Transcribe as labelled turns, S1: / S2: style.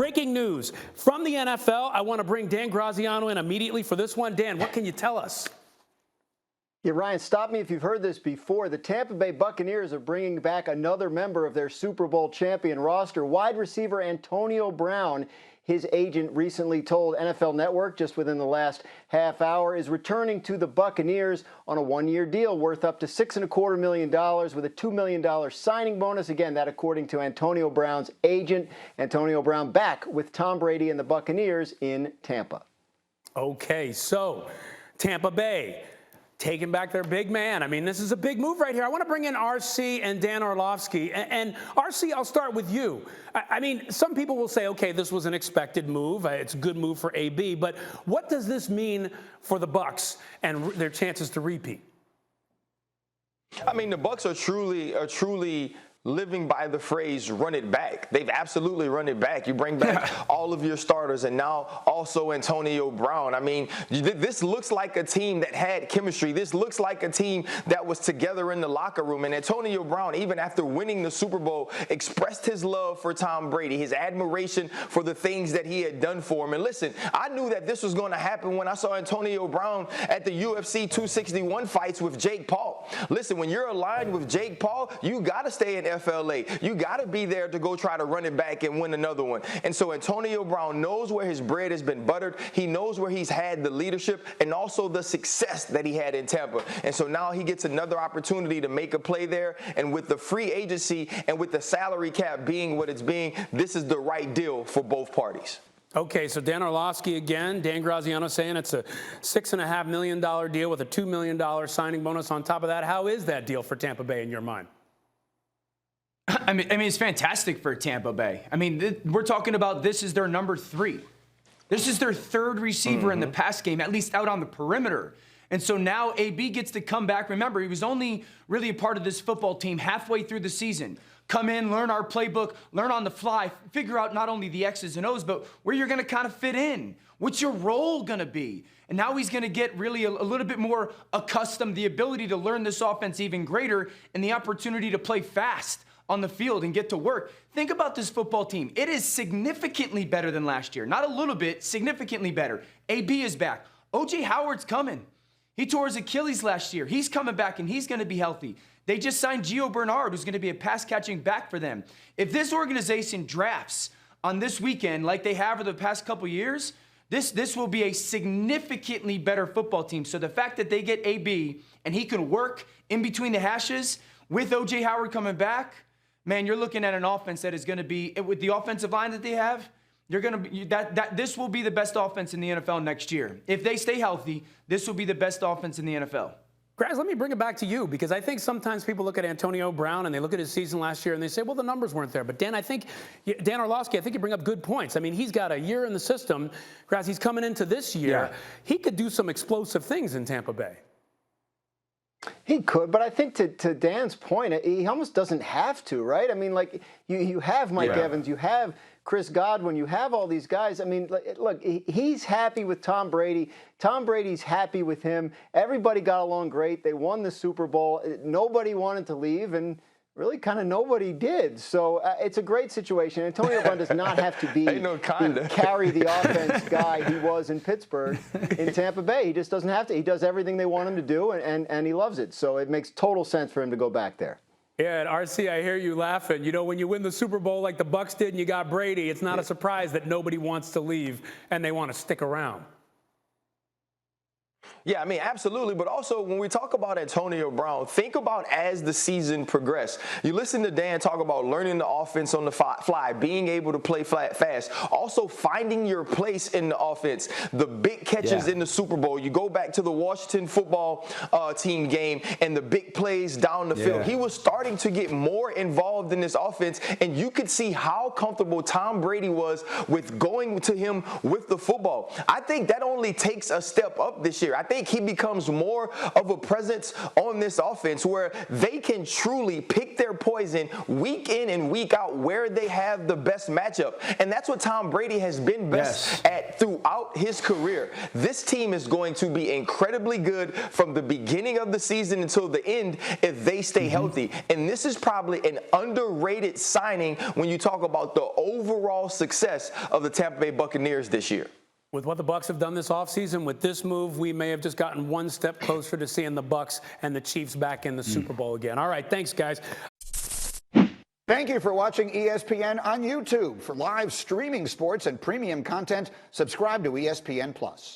S1: breaking news from the NFL. I want to bring Dan Graziano in immediately for this one. Dan, what can you tell us?
S2: Yeah, Ryan, stop me if you've heard this before. The Tampa Bay Buccaneers are bringing back another member of their Super Bowl champion roster, wide receiver Antonio Brown. His agent recently told NFL Network, just within the last half hour, is returning to the Buccaneers on a one-year deal worth up to $6.25 million with a $2 million signing bonus. Again, that according to Antonio Brown's agent. Antonio Brown back with Tom Brady and the Buccaneers in Tampa. Okay, so Tampa Bay taking back their big man. I mean, this is a big move right here. I want to bring in RC and Dan Orlovsky. And RC, I'll start with you. I mean, some people will say, okay, this was an expected move. It's a good move for AB. But what does this mean for the Bucs and their chances to repeat?
S3: I mean, the Bucs are truly living by the phrase run it back. They've absolutely run it back. You bring back all of your starters and now also Antonio Brown. I mean, this looks like a team that had chemistry. This looks like a team that was together in the locker room. And Antonio Brown, even after winning the Super Bowl, expressed his love for Tom Brady, his admiration for the things that he had done for him. And listen, I knew that this was going to happen when I saw Antonio Brown at the UFC 261 fights with Jake Paul. Listen, when you're aligned with Jake Paul, you got to stay in FLA. You got to be there to go try to run it back and win another one. And so Antonio Brown knows where his bread has been buttered. He knows where he's had the leadership and also the success that he had in Tampa. And so now he gets another opportunity to make a play there. And with the free agency and with the salary cap being what it's being, this is the right deal for both parties.
S1: Okay, so Dan Orlovsky again. Dan Graziano saying it's a $6.5 million deal with a $2 million signing bonus on top of that. How is that deal for Tampa Bay in your mind?
S4: I mean, it's fantastic for Tampa Bay. I mean, we're talking about this is their number 3. This is their third receiver in the pass game, at least out on the perimeter. And so now AB gets to come back. Remember, he was only really a part of this football team halfway through the season. Come in, learn our playbook, learn on the fly, figure out not only the X's and O's, but where you're going to kind of fit in. What's your role going to be? And now he's going to get really a little bit more accustomed, the ability to learn this offense even greater, and the opportunity to play fast on the field and get to work. Think about this football team. It is significantly better than last year. Not a little bit, significantly better. AB is back. O.J. Howard's coming. He tore his Achilles last year. He's coming back, and he's going to be healthy. They just signed Gio Bernard, who's going to be a pass-catching back for them. If this organization drafts on this weekend like they have for the past couple years, this will be a significantly better football team. So the fact that they get AB and he can work in between the hashes with O.J. Howard coming back, man, you're looking at an offense that is going to be, with the offensive line that they have, you're going to be, this will be the best offense in the NFL next year. If they stay healthy, this will be the best offense in the NFL.
S1: Graz, let me bring it back to you, because I think sometimes people look at Antonio Brown and they look at his season last year and they say, well, the numbers weren't there. But Dan, Dan Orlovsky, I think you bring up good points. I mean, he's got a year in the system. Graz, he's coming into this year. Yeah. He could do some explosive things in Tampa Bay.
S2: He could, but I think to Dan's point, he almost doesn't have to, right? I mean, like, you have Mike Evans, you have Chris Godwin, you have all these guys. I mean, look, he's happy with Tom Brady. Tom Brady's happy with him. Everybody got along great. They won the Super Bowl. Nobody wanted to leave, and really kind of nobody did. So it's a great situation. Antonio Brown does not have to be carry the offense guy he was in Pittsburgh in Tampa Bay. He just doesn't have to. He does everything they want him to do, and he loves it. So it makes total sense for him to go back there.
S1: Yeah, and RC, I hear you laughing. You know, when you win the Super Bowl like the Bucs did and you got Brady, it's not a surprise that nobody wants to leave and they want to stick around.
S3: Yeah, I mean, absolutely. But also, when we talk about Antonio Brown, think about as the season progressed. You listen to Dan talk about learning the offense on the fly, being able to play fast, also finding your place in the offense, the big catches in the Super Bowl. You go back to the Washington football team game and the big plays down the field. He was starting to get more involved in this offense, and you could see how comfortable Tom Brady was with going to him with the football. I think that only takes a step up this year. I think he becomes more of a presence on this offense where they can truly pick their poison week in and week out where they have the best matchup. And that's what Tom Brady has been best at throughout his career. This team is going to be incredibly good from the beginning of the season until the end if they stay healthy. And this is probably an underrated signing when you talk about the overall success of the Tampa Bay Buccaneers this year.
S1: With what the Bucs have done this offseason, with this move, we may have just gotten one step closer to seeing the Bucs and the Chiefs back in the Super Bowl again. All right, thanks, guys.
S5: Thank you for watching ESPN on YouTube. For live streaming sports and premium content, subscribe to ESPN+.